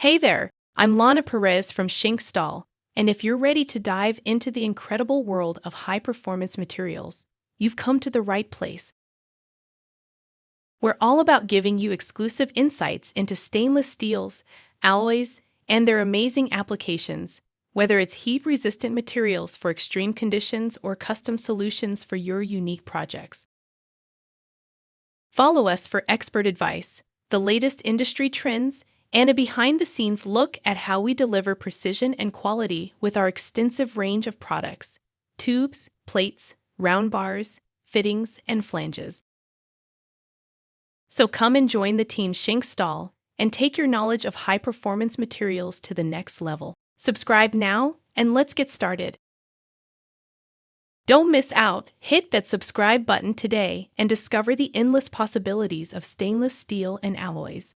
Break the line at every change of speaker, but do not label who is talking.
Hey there, I'm Lana Perez from Schenk Stahl, and if you're ready to dive into the incredible world of high-performance materials, you've come to the right place. We're all about giving you exclusive insights into stainless steels, alloys, and their amazing applications, whether it's heat-resistant materials for extreme conditions or custom solutions for your unique projects. Follow us for expert advice, the latest industry trends, and a behind-the-scenes look at how we deliver precision and quality with our extensive range of products: tubes, plates, round bars, fittings, and flanges. So come and join the team Schenk Stahl and take your knowledge of high-performance materials to the next level. Subscribe now, and let's get started. Don't miss out. Hit that subscribe button today and discover the endless possibilities of stainless steel and alloys.